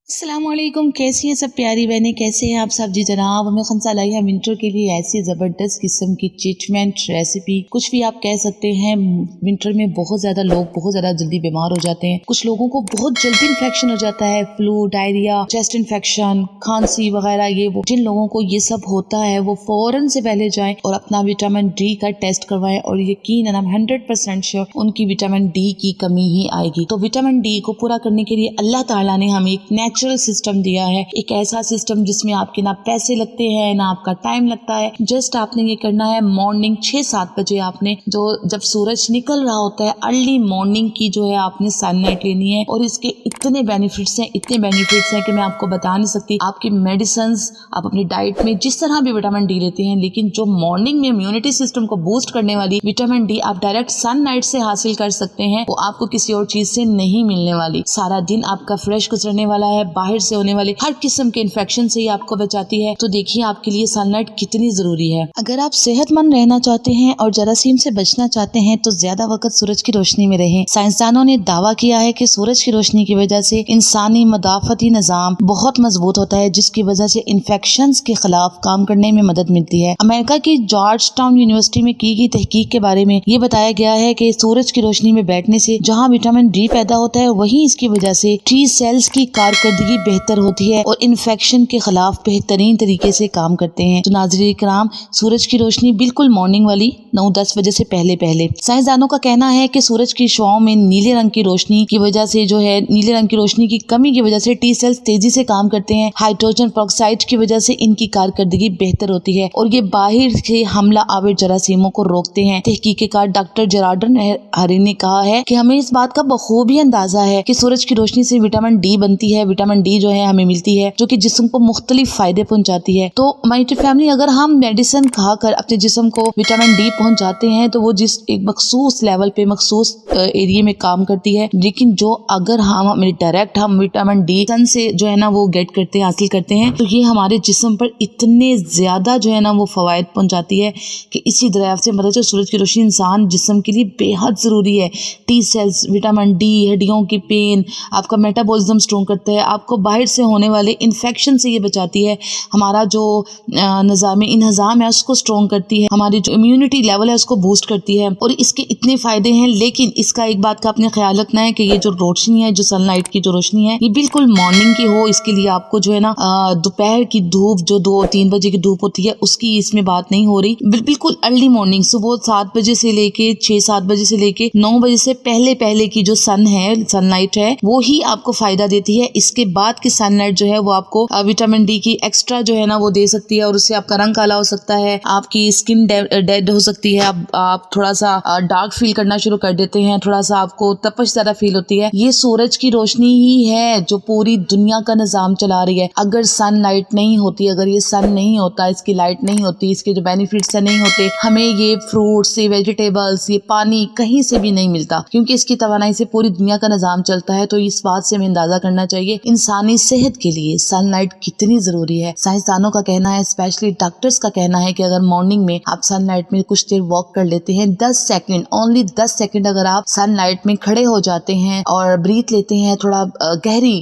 अस्सलाम वालेकुम, कैसी हैं सब प्यारी बहनें, कैसे हैं आप सब जी जनाब। हमें खंसा लाई है विंटर के लिए ऐसी ज़बरदस्त किस्म की चिटमेंट रेसिपी, कुछ भी आप कह सकते हैं। विंटर में बहुत ज़्यादा लोग बहुत ज़्यादा जल्दी बीमार हो जाते हैं। कुछ लोगों को बहुत जल्दी इन्फेक्शन हो जाता है, फ्लू, डायरिया, चेस्ट इन्फेक्शन, खांसी वगैरह। ये वो जिन लोगों को ये सब होता है वो फौरन से पहले जाएं और अपना विटामिन डी का टेस्ट करवाएं, और यकीनन हम 100% श्योर उनकी विटामिन डी की कमी ही आएगी। तो विटामिन डी को पूरा करने के लिए अल्लाह ताला ने हमें एक नेचुरल सिस्टम दिया है, एक ऐसा सिस्टम जिसमें आपके ना पैसे लगते हैं ना आपका टाइम लगता है। जस्ट आपने ये करना है, मॉर्निंग 6-7 बजे आपने जो जब सूरज निकल रहा होता है, अर्ली मॉर्निंग की जो है आपने सनलाइट लेनी है। और इसके इतने बेनिफिट्स हैं कि मैं आपको बता नहीं सकती। आपकी मेडिसिन, आप अपनी डाइट में जिस तरह भी विटामिन डी लेते हैं, लेकिन जो मॉर्निंग में इम्यूनिटी सिस्टम को बूस्ट करने वाली विटामिन डी आप डायरेक्ट सनलाइट से हासिल कर सकते हैं, वो आपको किसी और चीज से नहीं मिलने वाली। सारा दिन आपका फ्रेश गुजरने वाला है, बाहर से होने वाले हर किस्म के इन्फेक्शन से ही आपको बचाती है। तो देखिए आपके लिए सनलाइट कितनी जरूरी है। अगर आप सेहतमंद रहना चाहते हैं और जरासीम से बचना चाहते हैं तो ज्यादा वक्त सूरज की रोशनी में रहें। साइंसदानों ने दावा किया है कि सूरज की रोशनी की वजह से इंसानी मदाफती निजाम बहुत मजबूत होता है, जिसकी वजह से इन्फेक्शन के खिलाफ काम करने में मदद मिलती है। अमेरिका की जॉर्ज टाउन यूनिवर्सिटी में की गई तहकीक के बारे में ये बताया गया है कि सूरज की रोशनी में बैठने से जहाँ विटामिन डी पैदा होता है, वहीं इसकी वजह से टी सेल्स की कारकर्दगी बेहतर होती है और इन्फेक्शन के खिलाफ बेहतरीन तरीके से काम करते हैं। तो नाज़रीन किराम, सूरज की रोशनी बिल्कुल मॉर्निंग वाली 9-10 बजे से पहले साइंसदानों का कहना है कि सूरज की शुआओं में नीले रंग की रोशनी की वजह से जो है, नीले रंग की रोशनी की कमी की वजह से टी सेल्स तेजी से काम करते हैं। हाइड्रोजन पेरोक्साइड की वजह से इनकी कारकर्दगी बेहतर होती है और ये बाहर से हमला आवर जरासीमों को रोकते हैं। तहकीकीकार डॉक्टर जेरार्डन हरी ने कहा है कि हमें इस बात का बखूबी अंदाजा है कि सूरज की रोशनी से विटामिन डी बनती है। विटामिन डी जो है हमें मिलती है, जो कि जिस्म को मुख्तलिफ फायदे पहुंचाती है। तो माय फैमिली, अगर हम मेडिसिन खाकर अपने जिस्म को विटामिन डी पहुंचाते हैं तो वो जिस एक मखसूस लेवल पे, मखसूस एरिया में काम करती है। लेकिन जो अगर हम डायरेक्ट विटामिन डी सन से जो है ना वो गेट करते हैं, हासिल करते हैं, तो ये हमारे जिस्म पर इतने ज्यादा जो है ना वो फवायद पहुंचाती है कि इसी दरिया से मतलब जो सूरज की रोशनी इंसान जिस्म के लिए बेहद जरूरी है। टी सेल्स, विटामिन डी, हड्डियों की पेन, आपका मेटाबॉलिज्म स्ट्रॉन्ग करता है, आपको बाहर से होने वाले इन्फेक्शन से ये बचाती है, हमारा जो निज़ाम है उसको स्ट्रॉन्ग करती है, हमारी जो इम्यूनिटी लेवल है उसको बूस्ट करती है। और इसके इतने फायदे हैं, लेकिन इसका एक बात का अपने ख्याल रखना है कि ये जो रोशनी है, जो सनलाइट की जो रोशनी है, ये बिल्कुल मॉर्निंग की हो। इसके लिए आपको जो है ना दोपहर की धूप, जो 2-3 बजे की धूप होती है, उसकी इसमें बात नहीं हो रही। बिल्कुल अर्ली मॉर्निंग, सुबह 7 बजे से लेके 6-7 बजे से लेके 9 बजे से पहले की जो सनलाइट है वो ही आपको फायदा देती है। इसके बाद की सनलाइट जो है वो आपको विटामिन डी की एक्स्ट्रा जो है ना वो दे सकती है, और उससे आपका रंग काला हो सकता है, आपकी स्किन डेड हो सकती है, आप थोड़ा सा डार्क फील करना शुरू कर देते हैं, थोड़ा सा आपको तपश ज्यादा फील होती है। ये सूरज की रोशनी ही है जो पूरी दुनिया का निजाम चला रही है। अगर सनलाइट नहीं होती, अगर ये सन नहीं होता, इसकी लाइट नहीं होती, इसके जो बेनिफिट्स नहीं होते, हमें ये फ्रूट्स, ये वेजिटेबल्स, ये पानी कहीं से भी नहीं मिलता, क्योंकि इसकी तवानाई से पूरी दुनिया का निजाम चलता है। तो इस बात से हमें अंदाजा करना चाहिए इंसानी सेहत के लिए सनलाइट कितनी जरूरी है। साइंसदानों का कहना है, स्पेशली डॉक्टर्स का कहना है कि अगर मॉर्निंग में आप सनलाइट में कुछ देर वॉक कर लेते हैं, 10 सेकंड, ओनली 10 सेकंड अगर आप सनलाइट में खड़े हो जाते हैं और ब्रीथ लेते हैं, थोड़ा गहरी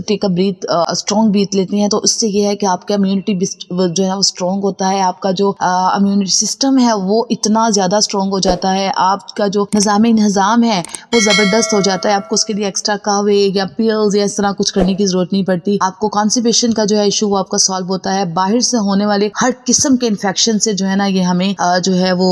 take a breath, strong breath लेते हैं, तो इससे ये है कि आपका इम्यूनिटी जो है वो स्ट्रॉन्ग होता है, आपका जो इम्यूनिटी सिस्टम है वो इतना ज्यादा स्ट्रॉन्ग हो जाता है, आपका जो निजाम है वो जबरदस्त हो जाता है। आपको उसके लिए एक्स्ट्रा कहवे या पिल्स या इस तरह कुछ करने की जरूरत नहीं पड़ती। आपको कॉन्स्टिपेशन का जो है इशू वो आपका सॉल्व होता है। बाहर से होने वाले हर किस्म के इन्फेक्शन से जो है ना ये हमें जो है वो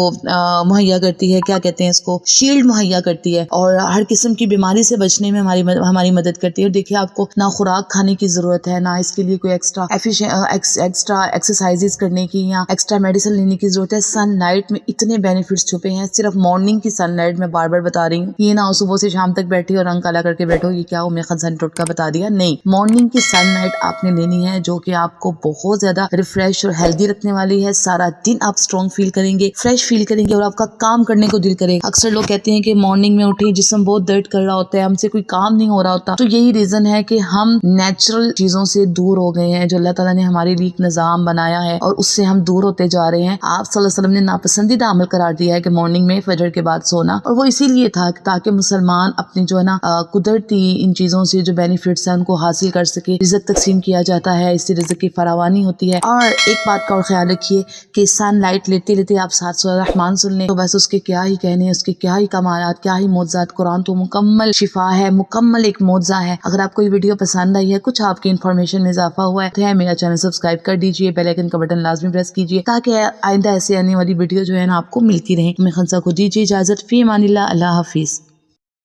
मुहैया करती है, क्या कहते हैं इसको, शील्ड मुहैया करती है, और हर किस्म की बीमारी से बचने में हमारी मदद करती है। और देखिए आपको ना खुराक खाने की जरूरत है, ना इसके लिए कोई एक्स्ट्रा एक्सरसाइजेस करने की या एक्स्ट्रा मेडिसिन लेने की जरूरत है। सनलाइट में इतने बेनिफिट्स छुपे हैं, सिर्फ मॉर्निंग की सनलाइट में बार बार बता रही हूँ। ये ना सुबह से शाम तक बैठी और रंग काला करके बैठो, ये क्या मैं खनसन टोटका बता दिया, नहीं। मॉर्निंग की सनलाइट आपने लेनी है, जो कि आपको बहुत ज्यादा रिफ्रेश और हेल्दी रखने वाली है। सारा दिन आप स्ट्रॉन्ग फील करेंगे, फ्रेश फील करेंगे और आपका काम करने को दिल करेगा। अक्सर लोग कहते हैं कि मॉर्निंग में उठे जिस्म बहुत दर्द कर रहा होता है, हमसे कोई काम नहीं हो रहा होता, तो यही रीजन है कि हम नेचुरल चीजों से दूर हो गए हैं, जो अल्लाह ताला ने हमारे लिए एक निजाम बनाया है, और उससे हम दूर होते जा रहे हैं। आप सल्लल्लाहु अलैहि वसल्लम ने नापसंदीदा अमल करार दिया है कि मॉर्निंग में फजर के बाद सोना, और वो इसीलिए था ताकि मुसलमान अपनी जो है ना कुदरती इन चीजों से जो बेनिफिट्स है उनको حاصل کر سکے، رزق تقسیم کیا جاتا ہے، اس سے رزق کی فراوانی ہوتی ہے۔ اور ایک بات کا اور خیال رکھیے کہ سن لائٹ لیتے لیتے آپ ساتھ سورہ رحمان سن لیں تو بس اس کے کیا ہی کہنے، اس کے کیا ہی کمالات، کیا ہی معجزات۔ قرآن تو مکمل شفا ہے، مکمل ایک معجزہ ہے۔ اگر آپ کو یہ ویڈیو پسند آئی ہے، کچھ آپ کی انفارمیشن میں اضافہ ہوا ہے تو میرا چینل سبسکرائب کر دیجئے، بیل آئیکن کا بٹن لازمی پریس کیجئے تاکہ آئندہ ایسے آنے والی ویڈیو جو ہے نا آپ کو ملتی رہیں۔ میں خنسا کو دیجیے اجازت، فی امان اللہ، اللہ حافظ۔